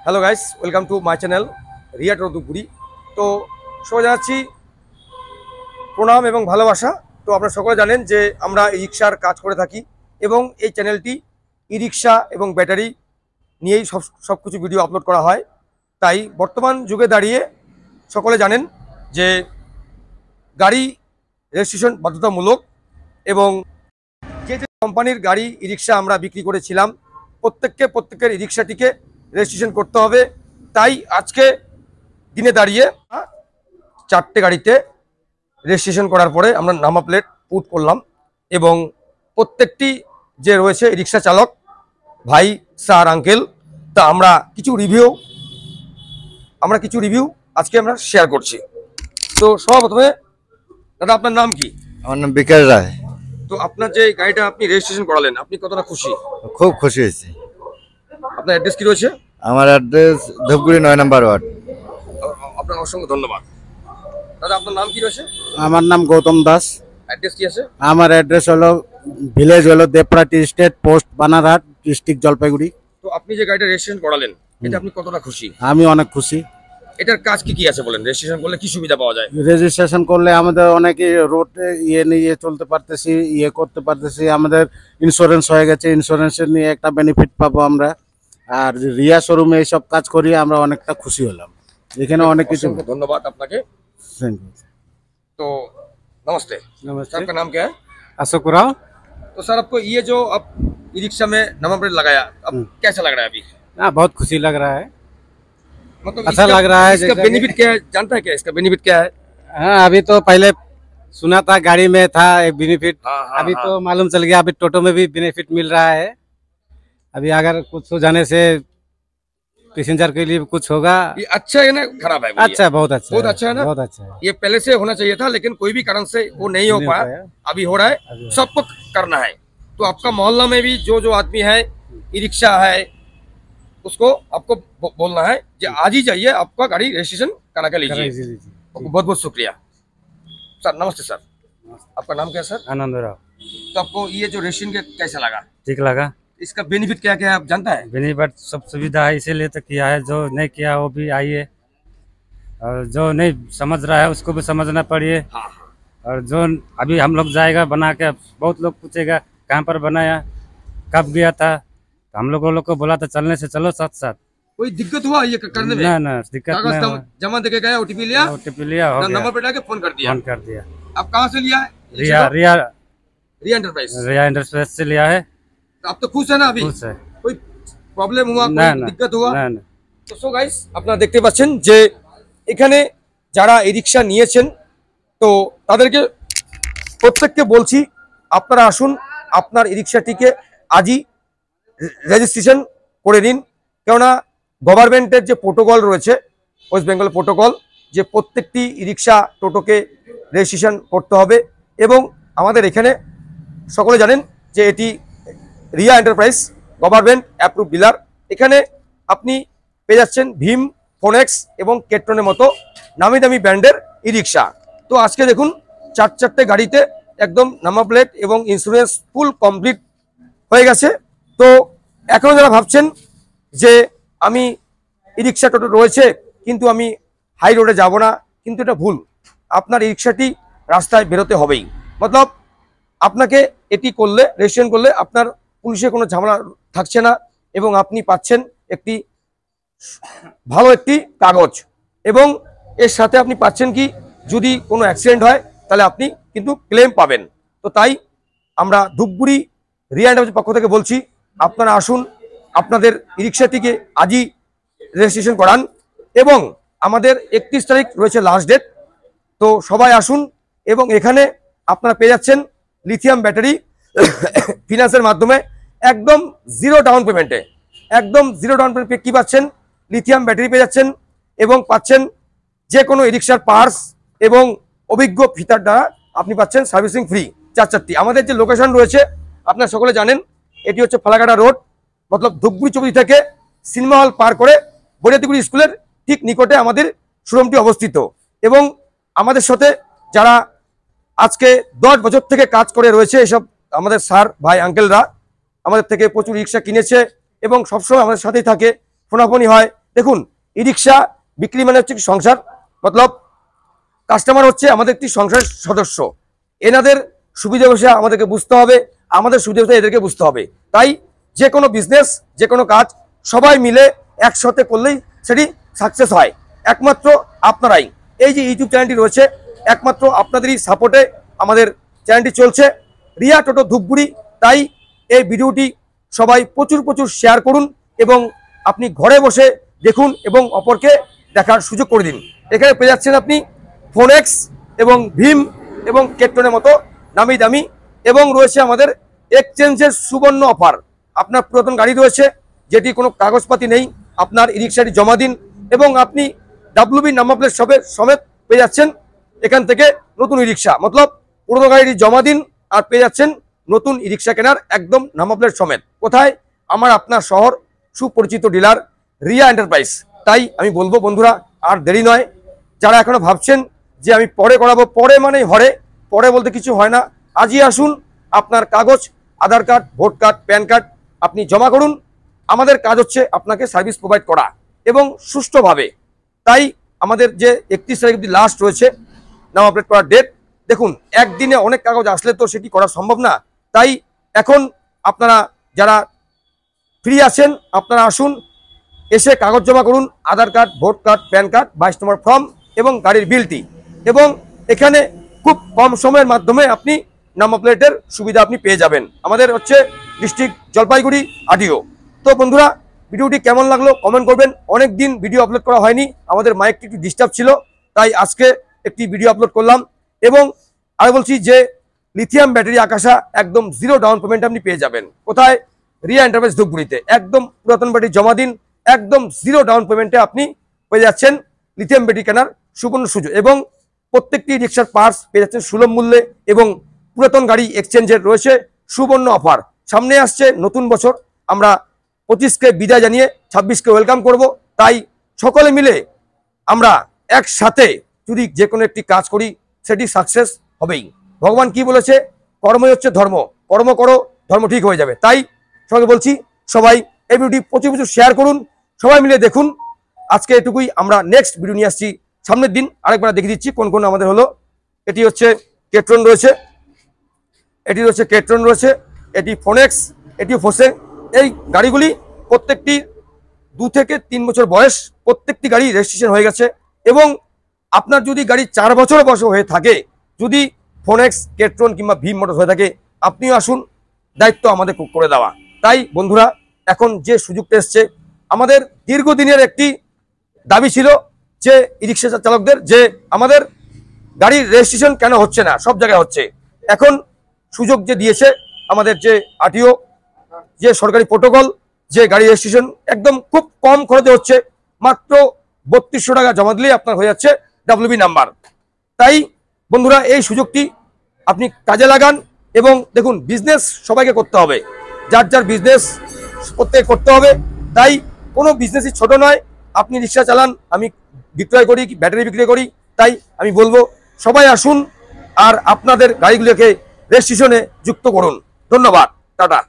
Hello guys, welcome to my channel Riya টরদুপুরি। তো সবাই জানাচ্ছি প্রণাম এবং ভালোবাসা। তো আপনারা সকলে জানেন যে আমরা ই রিক্সার কাজ করে থাকি এবং এই চ্যানেলটি ই রিক্সা এবং ব্যাটারি নিয়েই সব কিছু ভিডিও আপলোড করা হয়। তাই বর্তমান যুগে দাঁড়িয়ে সকলে জানেন যে গাড়ি রেজিস্ট্রেশন বাধ্যতামূলক এবং যে যে কোম্পানির গাড়ি ই রিক্সা আমরা বিক্রি করেছিলাম প্রত্যেকের ই রিক্সাটিকে রেজিস্ট্রেশন করতে হবে। তাই আজকে দিনে দাঁড়িয়ে 4টে গাড়িতে রেজিস্ট্রেশন করার পরে আমরা নাম্বার প্লেট পুট করলাম এবং প্রত্যেকটি যে রয়েছে রিক্সা চালক ভাই স্যার আঙ্কেল, তা আমরা কিছু রিভিউ আজকে আমরা শেয়ার করছি। তো সর্বপ্রথমে দাদা, আপনার নাম কি? আমার নাম বিকাশ রায়। তো আপনার যে গাড়িটা আপনি রেজিস্ট্রেশন করালেন, আপনি কতটা খুশি? খুব খুশি হয়েছি। আপনার অ্যাড্রেস কি রয়েছে? আমার অ্যাড্রেস ধূপগুড়ি 9 নম্বর ওয়ার্ড। আপনার অসংখ্য ধন্যবাদ। দাদা, আপনার নাম কি রয়েছে? আমার নাম গৌতম দাস। অ্যাড্রেস কি আছে? আমার অ্যাড্রেস হলো ভিলেজ হলো দেবপ্রাটি state, post Banarhat, district Jalpaiguri. তো আপনি যে গাড়িটা রেজিস্ট্রেশন করালেন, এটা আপনি কতটা খুশি? আমি অনেক খুশি। এটার কাজ কি আছে বলেন? রেজিস্ট্রেশন করলে কি সুবিধা পাওয়া যায়? রেজিস্ট্রেশন করলে আমাদের অনেকে রোড নিয়ে চলতে পারতেছি, করতে পারতেছি। আমাদের ইন্স্যুরেন্স হয়ে গেছে, ইন্স্যুরেন্সের নিয়ে একটা বেনিফিট পাবো আমরা। আর রিয়া শোরুমে এইসব কাজ করি আমরা অনেকটা খুশি হলাম। এখানে অনেক কিছু। ধন্যবাদ আপনাকে। तो नमस्ते। नमस्ते। आपका नाम क्या है? अशोक राव। तो सर, आपको ये जो अब ई रिक्शा में नंबर प्लेट लगाया, अब कैसा लग रहा है अभी? बहुत खुशी लग रहा है, मतलब अच्छा लग रहा है। इसका बेनिफिट क्या है, जानता है क्या इसका बेनिफिट क्या है? हाँ, अभी तो पहले सुना था गाड़ी में था एक बेनिफिट। हाँ, अभी तो मालूम चल गया, अभी टोटो में भी बेनिफिट मिल रहा है। अभी अगर कुछ हो जाने से पैसेंजर के लिए कुछ होगा। ये अच्छा है ना खराब है? अच्छा, बहुत अच्छा, बहुत अच्छा है ना? बहुत अच्छा है। ये पहले से होना चाहिए था, लेकिन कोई भी कारण से वो नहीं हो पाया। अभी हो रहा है, सबको करना है। तो आपका मोहल्ला में भी जो आदमी है ई रिक्शा है, उसको आपको बोलना है कि आज ही जाइए, आपका गाड़ी रजिस्ट्रेशन करा के लीजिए। बहुत बहुत शुक्रिया सर। नमस्ते सर, आपका नाम क्या है सर? आनंद राव। तो आपको ये जो रजिस्ट्रेशन कैसा लगा? ठीक लगा। इसका बेनिफिट क्या क्या है आप जानता है? बेनिफिट सब सुविधा है, इसीलिए तो किया है। जो नहीं किया वो भी आइए, और जो नहीं समझ रहा है उसको भी समझना पड़िए। हाँ। और जो अभी हम लोग जाएगा बना के, बहुत लोग पूछेगा कहाँ पर बनाया, कब गया था, तो हम लोग को बोला था चलने से चलो साथ साथ। कोई दिक्कत हुआ ये करने में? ना दिक्कत नहीं हुआ। जमा देके गया, ओटीपी लिया, हो गया, नंबर प्लेट आके फोन कर दिया। आप कहाँ से लिया है? रिया एंटरप्राइज से लिया है। तो आप तो खुश है ना? अभी खुश है। कोई প্রবলেম हुआ, कोई दिक्कत हुआ? না। তো সো গাইস, আপনারা দেখতে পাচ্ছেন যে এখানে যারা এই রিক্সা নিয়েছেন, তো তাদেরকে প্রত্যেককে বলছি আপনারা আসুন, আপনার এই রিক্সাটিকে আজই রেজিস্ট্রেশন করে নিন। কেননা গভর্নমেন্টের যে প্রোটোকল রয়েছে, ওয়েস্ট বেঙ্গল প্রোটোকল, যে প্রত্যেকটি ই রিক্সা টোটোকে রেজিস্ট্রেশন করতে হবে। এবং আমাদের এখানে সকলে জানেন যে এটি Riya enterprise government approve dealer. এখানে আপনি পেয়ে যাচ্ছেন ভীম, ফোনেক্স এবং কেট্রনের মতো নামি দামি ব্র্যান্ডের ই রিক্সা। তো আজকে দেখুন 4টে গাড়িতে একদম নাম্বার প্লেট এবং ইন্স্যুরেন্স ফুল কমপ্লিট হয়ে গেছে। তো এখনও যারা ভাবছেন যে আমি ই রিক্সা টোটো রয়েছে কিন্তু আমি হাই রোডে যাব না, কিন্তু এটা ভুল। আপনার ই রিক্সাটি রাস্তায় বেরোতে হবেই। মতলব আপনাকে এটি করলে, রেজিস্ট্রেশন করলে আপনার পুলিশের কোনো ঝামেলা থাকছে না এবং আপনি পাচ্ছেন একটি ভালো একটি কাগজ। এবং এর সাথে আপনি পাচ্ছেন কি, যদি কোনো অ্যাক্সিডেন্ট হয় তাহলে আপনি কিন্তু ক্লেম পাবেন। তো তাই আমরা ধূপগুড়ি রিয়া এন্টারপ্রাইজের পক্ষ থেকে বলছি আপনারা আসুন, আপনাদের ই রিক্সাটিকে আজই রেজিস্ট্রেশন করান। এবং আমাদের 31 তারিখ রয়েছে লাস্ট ডেট। তো সবাই আসুন এবং এখানে আপনারা পেয়ে যাচ্ছেন লিথিয়াম ব্যাটারি ফিনান্সের মাধ্যমে একদম জিরো ডাউন পেমেন্টে। একদম জিরো ডাউন পেমেন্টে কি পাচ্ছেন? লিথিয়াম ব্যাটারি পেয়ে যাচ্ছেন এবং পাচ্ছেন যে কোনো ই রিক্সার পার্টস এবং অভিজ্ঞ ফিতার দ্বারা আপনি পাচ্ছেন সার্ভিসিং ফ্রি। 4 আমাদের যে লোকেশন রয়েছে আপনারা সকলে জানেন, এটি হচ্ছে ফালাকাটা রোড, মতলব ধূপগুড়ি চৌধুরী থেকে সিনেমা হল পার করে বরিয়াতিগুড়ি স্কুলের ঠিক নিকটে আমাদের শোরুমটি অবস্থিত। এবং আমাদের সাথে যারা আজকে 10 বছর থেকে কাজ করে রয়েছে, এসব আমাদের স্যার ভাই আঙ্কেলরা আমাদের থেকে প্রচুর রিক্সা কিনেছে এবং সবসময় আমাদের সাথেই থাকে, ফোনাফোনি হয় দেখুন, ই রিক্সা বিক্রি মানে হচ্ছে কি সংসার, মতলব কাস্টমার হচ্ছে আমাদের একটি সংসারের সদস্য। এনাদের সুবিধা বসে আমাদেরকে বুঝতে হবে, আমাদের সুবিধা বসে এদেরকে বুঝতে হবে। তাই যে কোনো বিজনেস, যে কোনো কাজ সবাই মিলে একসাথে করলেই সেটি সাকসেস হয়। একমাত্র আপনারাই, এই যে ইউটিউব চ্যানেলটি রয়েছে, একমাত্র আপনাদেরই সাপোর্টে আমাদের চ্যানেলটি চলছে, রিয়া টোটো ধূপগুড়ি। তাই এই ভিডিওটি সবাই প্রচুর প্রচুর শেয়ার করুন এবং আপনি ঘরে বসে দেখুন এবং অপরকে দেখার সুযোগ করে দিন। এখানে পেয়ে যাচ্ছেন আপনি ফোনেক্স এবং ভীম এবং কেট্টনের মতো নামি দামি, এবং রয়েছে আমাদের এক্সচেঞ্জের সুবর্ণ অফার। আপনার পুরাতন গাড়ি রয়েছে যেটি কোনো কাগজপাতি নেই, আপনার ই রিক্সাটি জমা দিন এবং আপনি WB নাম্বার প্লেট সমেত পেয়ে যাচ্ছেন এখান থেকে নতুন ই রিক্সা। মতলব পুরোনো গাড়িটি জমা দিন আর পেয়ে যাচ্ছেন নতুন ই রিক্সা কেনার একদম নাম্বার প্লেট সমেত। কোথায়? আমার আপনার শহর সুপরিচিত ডিলার রিয়া এন্টারপ্রাইজ। তাই আমি বলবো বন্ধুরা, আর দেরি নয়। যারা এখনো ভাবছেন যে আমি পরে করাবো, পরে মানে হরে, পরে বলতে কিছু হয় না। আজই আসুন, আপনার কাগজ, Aadhaar card, vote card, PAN card আপনি জমা করুন। আমাদের কাজ হচ্ছে আপনাকে সার্ভিস প্রোভাইড করা এবং সুষ্ঠুভাবে। তাই আমাদের যে 31 তারিখ অবধি লাস্ট রয়েছে নাম আপডেট করার ডেট। দেখুন, একদিনে অনেক কাগজ আসলে তো সেটি করা সম্ভব না। তাই এখন আপনারা যারা ফ্রি আছেন আপনারা আসুন, এসে কাগজ জমা করুন, Aadhaar card, vote card, PAN card, 22 number form এবং গাড়ির বিলটি। এবং এখানে খুব কম সময়ের মাধ্যমে আপনি নাম্বার প্লেটের সুবিধা আপনি পেয়ে যাবেন। আমাদের হচ্ছে ডিস্ট্রিক্ট জলপাইগুড়ি আরটিও। তো বন্ধুরা, ভিডিওটি কেমন লাগলো কমেন্ট করবেন। অনেক দিন ভিডিও আপলোড করা হয়নি, আমাদের মাইকটি একটু ডিস্টার্ব ছিল, তাই আজকে একটি ভিডিও আপলোড করলাম। এবং আমি বলছি যে লিথিয়াম ব্যাটারি আকাশা একদম 0 ডাউন পেমেন্ট আপনি পেয়ে যাবেন। কোথায়? রিয়া এন্টারপ্রাইজ ধূপগুড়িতে। একদম পুরাতন ব্যাটারি জমা দিন, একদম 0 ডাউন পেমেন্টে আপনি পেয়ে যাচ্ছেন লিথিয়াম ব্যাটারি কেনার সুবর্ণ সুযোগ। এবং প্রত্যেকটি রিক্সার পার্টস পেয়ে যাচ্ছেন সুলভ মূল্যে এবং পুরাতন গাড়ি এক্সচেঞ্জের রয়েছে সুবর্ণ অফার। সামনে আসছে নতুন বছর, আমরা 25কে বিদায় জানিয়ে 26কে ওয়েলকাম করব। তাই সকলে মিলে আমরা একসাথে যদি যে কোনো একটি কাজ করি সেটি সাকসেস হবেই। ভগবান কি বলেছে? কর্মই হচ্ছে ধর্ম, কর্ম করো, ধর্ম ঠিক হয়ে যাবে। তাই সবাইকে বলছি, সবাই এই ভিডিওটি প্রচুর প্রচুর শেয়ার করুন, সবাই মিলে দেখুন। আজকে এটুকুই, আমরা নেক্সট ভিডিও নিয়ে আসছি সামনের দিন। আরেকবার দেখে দিচ্ছি কোন কোন আমাদের হলো। এটি হচ্ছে কেট্রন রয়েছে, এটি রয়েছে কেট্রন রয়েছে, এটি ফোনেক্স, এটি ফোসে। এই গাড়িগুলি প্রত্যেকটি 2 থেকে 3 বছর বয়স, প্রত্যেকটি গাড়ি রেজিস্ট্রেশন হয়ে গেছে। এবং আপনার যদি গাড়ি 4 বছর বয়স হয়ে থাকে, যদি ফোনেক্স, কেট্রন কিংবা ভীম মোটর হয়ে থাকে, আপনিও আসুন, দায়িত্ব আমাদের করে দেওয়া। তাই বন্ধুরা, এখন যে সুযোগটা এসছে, আমাদের দীর্ঘদিনের একটি দাবি ছিল যে ই রিক্সা চালকদের, যে আমাদের গাড়ির রেজিস্ট্রেশন কেন হচ্ছে না, সব জায়গায় হচ্ছে। এখন সুযোগ যে দিয়েছে আমাদের যে আরটিও, যে সরকারি প্রোটোকল, যে গাড়ি রেজিস্ট্রেশন একদম খুব কম খরচে হচ্ছে, মাত্র 3200 টাকা জমা দিলেই আপনার হয়ে যাচ্ছে WB নাম্বার। তাই বন্ধুরা, এই সুযোগটি আপনি কাজে লাগান। এবং দেখুন, বিজনেস সবাইকে করতে হবে, যার যার বিজনেস প্রত্যেকে করতে হবে। তাই কোনো বিজনেসই ছোট নয়। আপনি রিক্সা চালান, আমি বিক্রয় করি, ব্যাটারি বিক্রি করি। তাই আমি বলবো সবাই আসুন আর আপনাদের গাড়িগুলোকে রেজিস্ট্রেশনে যুক্ত করুন। ধন্যবাদ, টাটা।